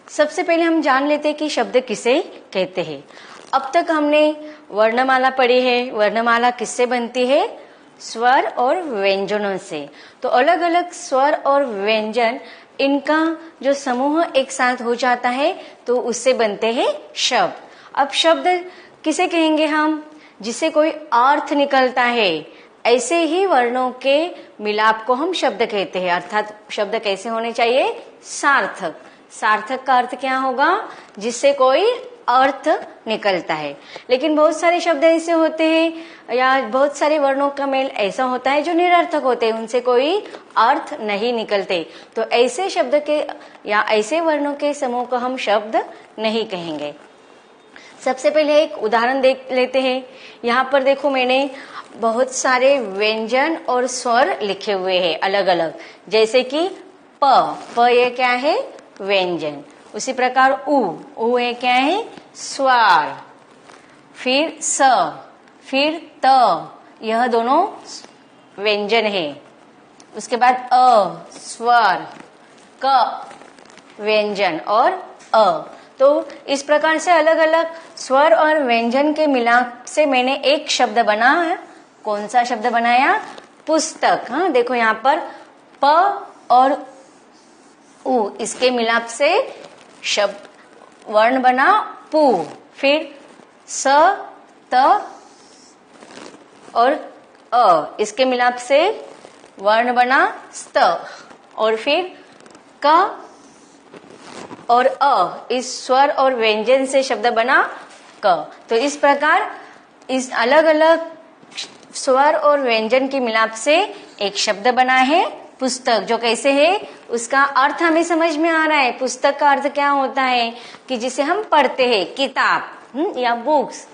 सबसे पहले हम जान लेते हैं कि शब्द किसे कहते हैं। अब तक हमने वर्णमाला पढ़ी है। वर्णमाला किससे बनती है? स्वर और व्यंजनों से। तो अलग अलग स्वर और व्यंजन, इनका जो समूह एक साथ हो जाता है तो उससे बनते हैं शब्द। अब शब्द किसे कहेंगे हम? जिसे कोई अर्थ निकलता है। ऐसे ही वर्णों के मिलाप को हम शब्द कहते हैं। अर्थात शब्द कैसे होने चाहिए? सार्थक। सार्थक का अर्थ क्या होगा? जिससे कोई अर्थ निकलता है। लेकिन बहुत सारे शब्द ऐसे होते हैं या बहुत सारे वर्णों का मेल ऐसा होता है जो निरर्थक होते हैं, उनसे कोई अर्थ नहीं निकलते। तो ऐसे शब्द के या ऐसे वर्णों के समूह को हम शब्द नहीं कहेंगे। सबसे पहले एक उदाहरण देख लेते हैं। यहाँ पर देखो, मैंने बहुत सारे व्यंजन और स्वर लिखे हुए हैं अलग अलग। जैसे कि प ये क्या है? व्यंजन। उसी प्रकार उ ये क्या है? स्वर। फिर स, फिर त, यह दोनों व्यंजन है। उसके बाद अ स्वर, क व्यंजन और अ। तो इस प्रकार से अलग अलग स्वर और व्यंजन के मिलाप से मैंने एक शब्द बनाया। कौन सा शब्द बनाया? पुस्तक। हाँ, देखो यहाँ पर प और उ, इसके मिलाप से शब्द वर्ण बना पु। फिर स, त और अ, इसके मिलाप से वर्ण बना स्त। और फिर क और अ, इस स्वर और व्यंजन से शब्द बना क। तो इस प्रकार इस अलग अलग स्वर और व्यंजन के मिलाप से एक शब्द बना है पुस्तक। जो कैसे है? उसका अर्थ हमें समझ में आ रहा है। पुस्तक का अर्थ क्या होता है? कि जिसे हम पढ़ते हैं, किताब या बुक्स।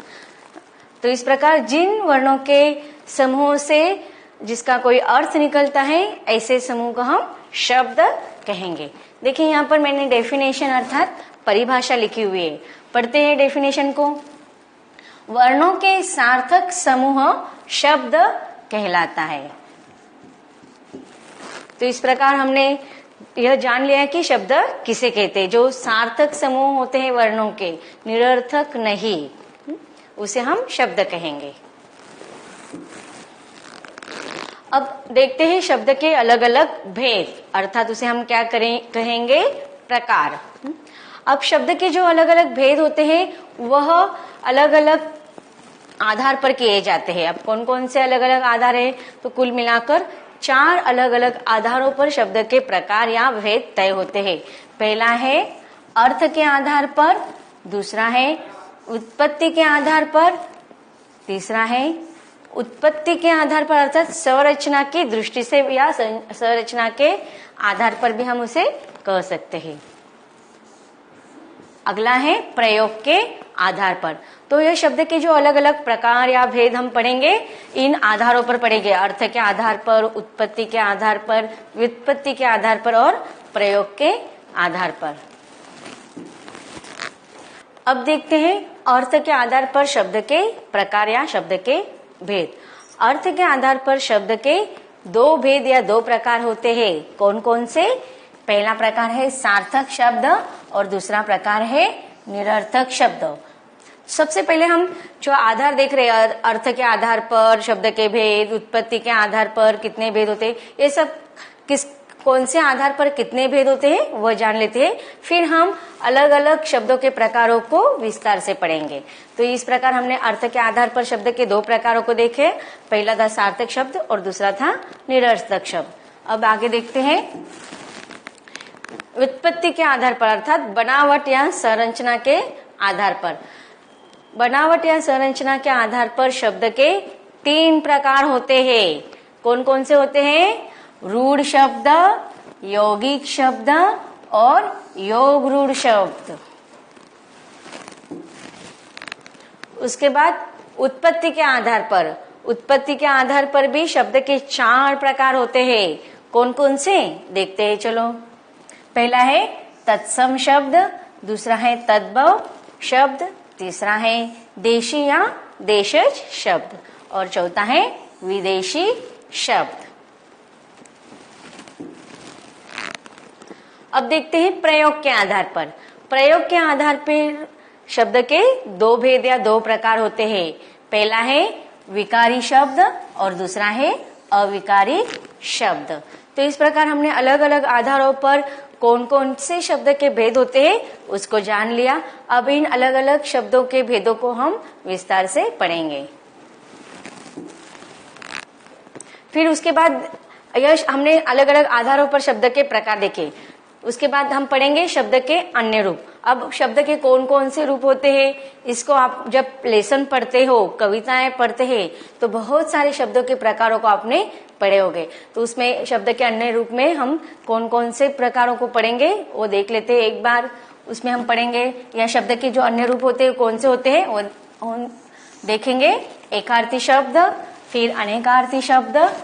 तो इस प्रकार जिन वर्णों के समूह से जिसका कोई अर्थ निकलता है, ऐसे समूह को हम शब्द कहेंगे। देखिए यहाँ पर मैंने डेफिनेशन अर्थात परिभाषा लिखी हुई है। पढ़ते हैं डेफिनेशन को। वर्णों के सार्थक समूह शब्द कहलाता है। तो इस प्रकार हमने यह जान लिया कि शब्द किसे कहते हैं। जो सार्थक समूह होते हैं वर्णों के, निरर्थक नहीं, उसे हम शब्द कहेंगे। अब देखते हैं शब्द के अलग अलग भेद, अर्थात उसे हम क्या कहेंगे? प्रकार। अब शब्द के जो अलग अलग भेद होते हैं वह अलग अलग आधार पर किए जाते हैं। अब कौन कौन से अलग अलग आधार है? तो कुल मिलाकर 4 अलग अलग आधारों पर शब्द के प्रकार या भेद तय होते हैं। पहला है अर्थ के आधार पर, दूसरा है उत्पत्ति के आधार पर, तीसरा है उत्पत्ति के आधार पर अर्थात संरचना की दृष्टि से या संरचना के आधार पर भी हम उसे कह सकते हैं। अगला है प्रयोग के आधार पर। तो यह शब्द के जो अलग अलग प्रकार या भेद हम पढ़ेंगे, इन आधारों पर पढ़ेंगे। अर्थ के आधार पर, उत्पत्ति के आधार पर, व्युत्पत्ति के आधार पर और प्रयोग के आधार पर। अब देखते हैं अर्थ के आधार पर शब्द के प्रकार या शब्द के भेद। अर्थ के आधार पर शब्द के 2 भेद या 2 प्रकार होते हैं। कौन कौन से? पहला प्रकार है सार्थक शब्द और दूसरा प्रकार है निरर्थक शब्द। सबसे पहले हम जो आधार देख रहे हैं, अर्थ के आधार पर शब्द के भेद, उत्पत्ति के आधार पर कितने भेद होते हैं, ये सब कौन से आधार पर कितने भेद होते हैं वह जान लेते हैं। फिर हम अलग अलग शब्दों के प्रकारों को विस्तार से पढ़ेंगे। तो इस प्रकार हमने अर्थ के आधार पर शब्द के 2 प्रकारों को देखे। पहला था सार्थक शब्द और दूसरा था निरर्थक शब्द। अब आगे देखते हैं व्युत्पत्ति के आधार पर अर्थात बनावट या संरचना के आधार पर। बनावट या संरचना के आधार पर शब्द के 3 प्रकार होते हैं। कौन कौन से होते हैं? रूढ़ शब्द, यौगिक शब्द और योग रूढ़ शब्द। उसके बाद उत्पत्ति के आधार पर, उत्पत्ति के आधार पर भी शब्द के 4 प्रकार होते हैं। कौन कौन से देखते हैं, चलो। पहला है तत्सम शब्द, दूसरा है तद्भव शब्द, तीसरा है देशी या देशज शब्द और चौथा है विदेशी शब्द। अब देखते हैं प्रयोग के आधार पर। प्रयोग के आधार पर शब्द के दो भेद या दो प्रकार होते हैं। पहला है विकारी शब्द और दूसरा है अविकारी शब्द। तो इस प्रकार हमने अलग अलग आधारों पर कौन कौन से शब्द के भेद होते हैं उसको जान लिया। अब इन अलग अलग शब्दों के भेदों को हम विस्तार से पढ़ेंगे। फिर उसके बाद यह हमने अलग अलग आधारों पर शब्द के प्रकार देखे। उसके बाद हम पढ़ेंगे शब्द के अन्य रूप। अब शब्द के कौन कौन से रूप होते हैं इसको आप जब लेसन पढ़ते हो, कविताएं पढ़ते हैं, तो बहुत सारे शब्दों के प्रकारों को आपने पढ़े होंगे। तो उसमें शब्द के अन्य रूप में हम कौन कौन से प्रकारों को पढ़ेंगे वो देख लेते हैं एक बार। उसमें हम पढ़ेंगे या शब्द के जो अन्य रूप होते हैं कौन से होते हैं वो देखेंगे। एकार्थी शब्द, फिर अनेकार्थी शब्द,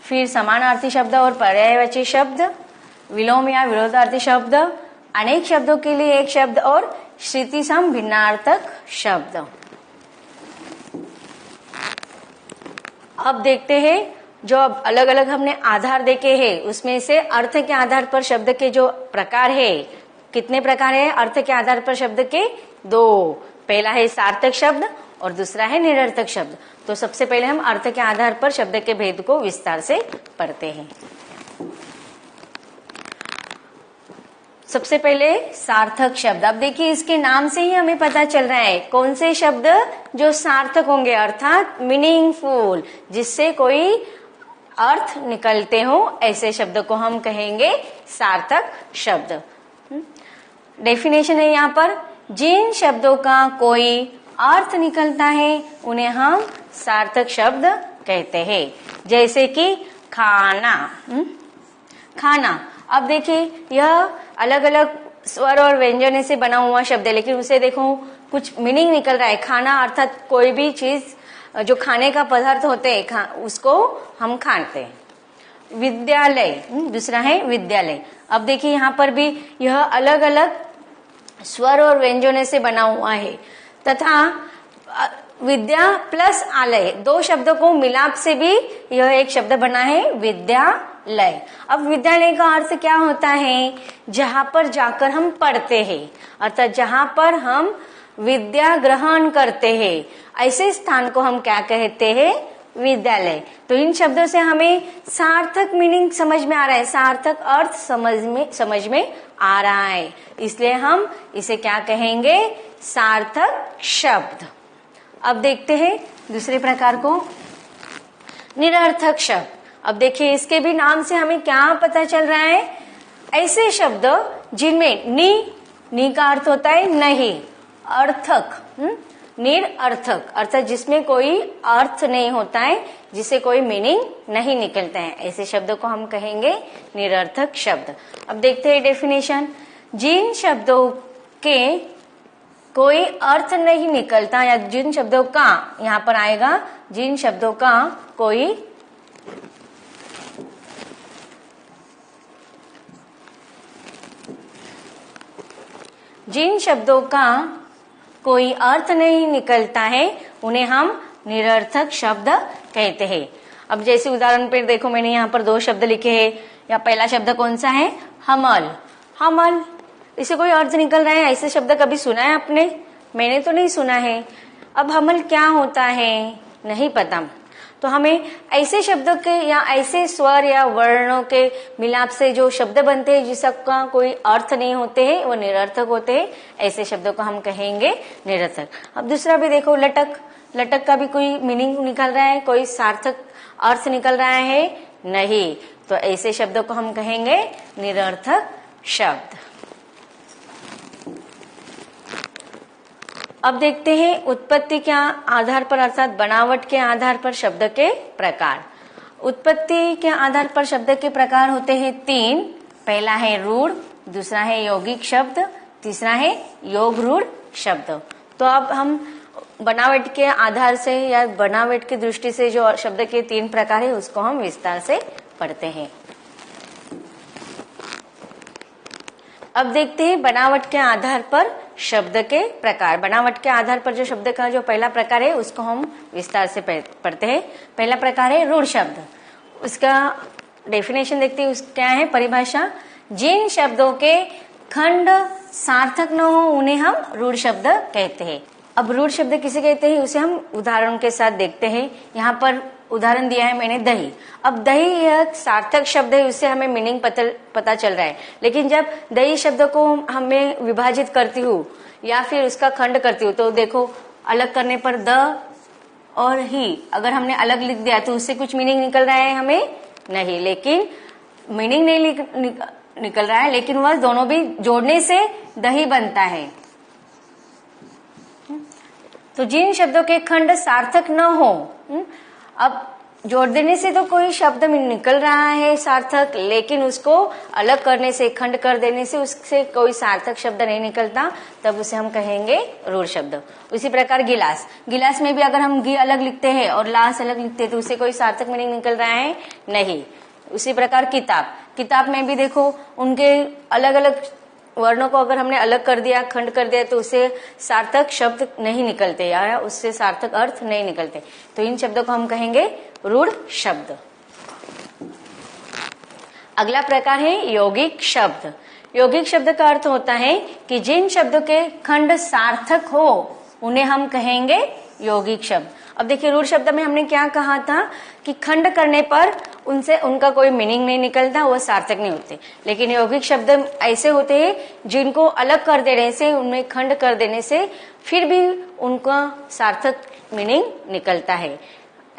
फिर समानार्थी शब्द और पर्यायवाची शब्द, विलोम या विरोधार्थी शब्द, अनेक शब्दों के लिए एक शब्द और श्रुति सम भिन्नार्थक शब्द। अब देखते हैं जो अब अलग अलग हमने आधार देखे हैं उसमें से अर्थ के आधार पर शब्द के जो प्रकार है, कितने प्रकार है अर्थ के आधार पर शब्द के? दो। पहला है सार्थक शब्द और दूसरा है निरर्थक शब्द। तो सबसे पहले हम अर्थ के आधार पर शब्द के भेद को विस्तार से पढ़ते हैं। सबसे पहले सार्थक शब्द। अब देखिए इसके नाम से ही हमें पता चल रहा है कौन से शब्द जो सार्थक होंगे, अर्थात मीनिंगफुल, जिससे कोई अर्थ निकलते हो, ऐसे शब्द को हम कहेंगे सार्थक शब्द। डेफिनेशन है यहाँ पर, जिन शब्दों का कोई अर्थ निकलता है उन्हें हम सार्थक शब्द कहते हैं। जैसे कि खाना, खाना। अब देखिए यह अलग अलग स्वर और व्यंजन से बना हुआ शब्द है, लेकिन उसे देखो कुछ मीनिंग निकल रहा है। खाना अर्थात कोई भी चीज जो खाने का पदार्थ होते हैं उसको हम खाते हैं। विद्यालय, दूसरा है विद्यालय। अब देखिए यहाँ पर भी यह अलग अलग स्वर और व्यंजनों से बना हुआ है तथा विद्या प्लस आलय, दो शब्दों को मिलाप से भी यह एक शब्द बना है विद्यालय। अब विद्यालय का अर्थ क्या होता है? जहां पर जाकर हम पढ़ते हैं, अर्थात जहां पर हम विद्या ग्रहण करते हैं, ऐसे स्थान को हम क्या कहते हैं? विद्यालय। तो इन शब्दों से हमें सार्थक मीनिंग समझ में आ रहा है, सार्थक अर्थ समझ में आ रहा है, इसलिए हम इसे क्या कहेंगे? सार्थक शब्द। अब देखते हैं दूसरे प्रकार को, निरर्थक शब्द। अब देखिए इसके भी नाम से हमें क्या पता चल रहा है? ऐसे शब्द जिनमें नी का अर्थ होता है नहीं, अर्थक, निरर्थक अर्थात जिसमें कोई अर्थ नहीं होता है, जिसे कोई मीनिंग नहीं निकलता है, ऐसे शब्दों को हम कहेंगे निरर्थक शब्द। अब देखते हैं डेफिनेशन, जिन शब्दों के कोई अर्थ नहीं निकलता या जिन शब्दों का, यहाँ पर आएगा जिन शब्दों का कोई अर्थ नहीं निकलता है उन्हें हम निरर्थक शब्द कहते हैं। अब जैसे उदाहरण पर देखो, मैंने यहाँ पर दो शब्द लिखे हैं। या पहला शब्द कौन सा है? हमल। हमल, इसे कोई अर्थ निकल रहा है? ऐसे शब्द कभी सुना है आपने? मैंने तो नहीं सुना है। अब हमल क्या होता है? नहीं पता। तो हमें ऐसे शब्दों के या ऐसे स्वर या वर्णों के मिलाप से जो शब्द बनते हैं जिसका कोई अर्थ नहीं होते हैं, वो निरर्थक होते हैं, ऐसे शब्दों को हम कहेंगे निरर्थक। अब दूसरा भी देखो, लटक। लटक का भी कोई मीनिंग निकल रहा है? कोई सार्थक अर्थ निकल रहा है? नहीं। तो ऐसे शब्दों को हम कहेंगे निरर्थक शब्द। अब देखते हैं उत्पत्ति के आधार पर अर्थात बनावट के आधार पर शब्द के प्रकार। उत्पत्ति के आधार पर शब्द के प्रकार होते हैं तीन। पहला है रूढ़, दूसरा है यौगिक शब्द, तीसरा है योग रूढ़ शब्द। तो अब हम बनावट के आधार से या बनावट की दृष्टि से जो शब्द के तीन प्रकार है उसको हम विस्तार से पढ़ते हैं। अब देखते हैं बनावट के आधार पर शब्द के प्रकार। बनावट के आधार पर जो शब्द का जो पहला प्रकार है उसको हम विस्तार से पढ़ते हैं। पहला प्रकार है रूढ़ शब्द। उसका डेफिनेशन देखते हैं, क्या है परिभाषा? जिन शब्दों के खंड सार्थक न हो उन्हें हम रूढ़ शब्द कहते हैं। अब रूढ़ शब्द किसे कहते हैं उसे हम उदाहरण के साथ देखते हैं। यहाँ पर उदाहरण दिया है मैंने दही। अब दही यह सार्थक शब्द है, उससे हमें मीनिंग पता चल रहा है। लेकिन जब दही शब्द को हमें विभाजित करती हूँ या फिर उसका खंड करती हूँ तो देखो अलग करने पर द और ही अगर हमने अलग लिख दिया तो उससे कुछ मीनिंग निकल रहा है हमें नहीं, लेकिन मीनिंग नहीं निकल रहा है, लेकिन वह दोनों भी जोड़ने से दही बनता है। तो जिन शब्दों के खंड सार्थक न हो, अब जोड़ देने से तो कोई शब्द निकल रहा है सार्थक, लेकिन उसको अलग करने से खंड कर देने से उससे कोई सार्थक शब्द नहीं निकलता, तब उसे हम कहेंगे रूढ़ शब्द। उसी प्रकार गिलास, गिलास में भी अगर हम गी अलग लिखते हैं और लास अलग लिखते हैं तो उससे कोई सार्थक मीनिंग निकल रहा है नहीं। उसी प्रकार किताब, किताब में भी देखो उनके अलग अलग वर्णों को अगर हमने अलग कर दिया, खंड कर दिया तो उससे सार्थक शब्द नहीं निकलते या उससे सार्थक अर्थ नहीं निकलते, तो इन शब्दों को हम कहेंगे रूढ़ शब्द। अगला प्रकार है यौगिक शब्द। यौगिक शब्द का अर्थ होता है कि जिन शब्दों के खंड सार्थक हो उन्हें हम कहेंगे यौगिक शब्द। अब देखिए रूढ़ शब्द में हमने क्या कहा था कि खंड करने पर उनसे उनका कोई मीनिंग नहीं निकलता, वह सार्थक नहीं होते। लेकिन यौगिक शब्द ऐसे होते हैं जिनको अलग कर देने से, उनमें खंड कर देने से फिर भी उनका सार्थक मीनिंग निकलता है।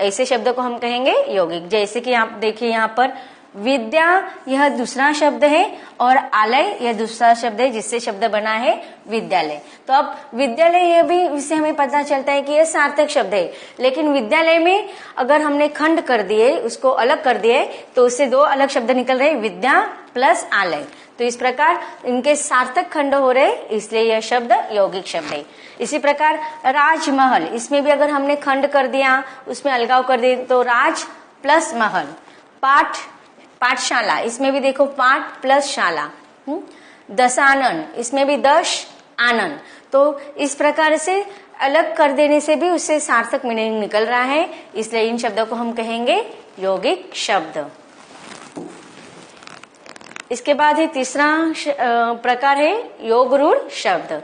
ऐसे शब्दों को हम कहेंगे यौगिक। जैसे कि आप देखिए यहाँ पर विद्या यह दूसरा शब्द है और आलय यह दूसरा शब्द है जिससे शब्द बना है विद्यालय। तो अब विद्यालय यह भी इससे हमें पता चलता है कि यह सार्थक शब्द है, लेकिन विद्यालय में अगर हमने खंड कर दिए, उसको अलग कर दिए तो उससे दो अलग शब्द निकल रहे, विद्या प्लस आलय। तो इस प्रकार इनके सार्थक खंड हो रहे, इसलिए यह शब्द यौगिक शब्द है। इसी प्रकार राजमहल, इसमें भी अगर हमने खंड कर दिया, उसमें अलगाव कर दिए तो राज प्लस महल। पाठशाला, इसमें भी देखो पाठ प्लस शाला। दशानन, इसमें भी दश आनंद। तो इस प्रकार से अलग कर देने से भी उससे सार्थक मीनिंग निकल रहा है, इसलिए इन शब्दों को हम कहेंगे यौगिक शब्द। इसके बाद है तीसरा प्रकार है योग रूढ़ शब्द।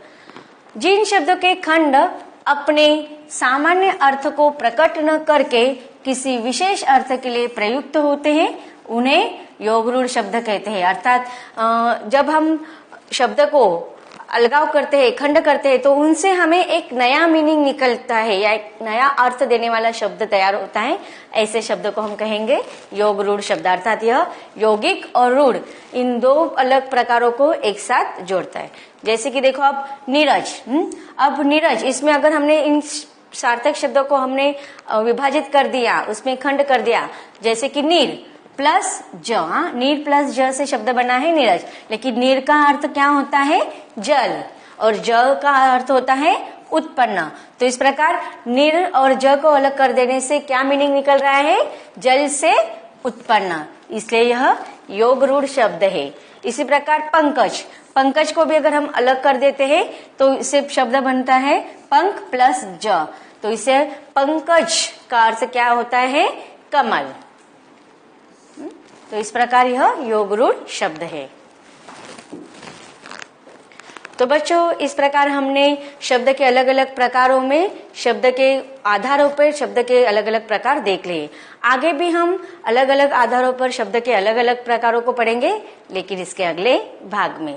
जिन शब्दों के खंड अपने सामान्य अर्थ को प्रकट न करके किसी विशेष अर्थ के लिए प्रयुक्त होते हैं उन्हें योग रूढ़ शब्द कहते हैं। अर्थात जब हम शब्द को अलगाव करते हैं, खंड करते हैं, तो उनसे हमें एक नया मीनिंग निकलता है या एक नया अर्थ देने वाला शब्द तैयार होता है। ऐसे शब्द को हम कहेंगे योग रूढ़ शब्द। अर्थात यह यौगिक और रूढ़ इन दो अलग प्रकारों को एक साथ जोड़ता है। जैसे कि देखो अब नीरज, अब नीरज, इसमें अगर हमने इन सार्थक शब्दों को हमने विभाजित कर दिया, उसमें खंड कर दिया, जैसे कि नीर प्लस ज, नीर प्लस ज से शब्द बना है नीरज। लेकिन नीर का अर्थ क्या होता है? जल, और ज का अर्थ होता है उत्पन्न। तो इस प्रकार नीर और ज को अलग कर देने से क्या मीनिंग निकल रहा है? जल से उत्पन्न, इसलिए यह योग रूढ़ शब्द है। इसी प्रकार पंकज, पंकज को भी अगर हम अलग कर देते हैं तो इससे शब्द बनता है पंख प्लस ज। तो इसे पंकज का अर्थ क्या होता है? कमल। तो इस प्रकार यह योग रूढ़ शब्द है। तो बच्चों, इस प्रकार हमने शब्द के अलग अलग प्रकारों में शब्द के आधारों पर शब्द के अलग अलग प्रकार देख लिए। आगे भी हम अलग अलग आधारों पर शब्द के अलग अलग प्रकारों को पढ़ेंगे, लेकिन इसके अगले भाग में।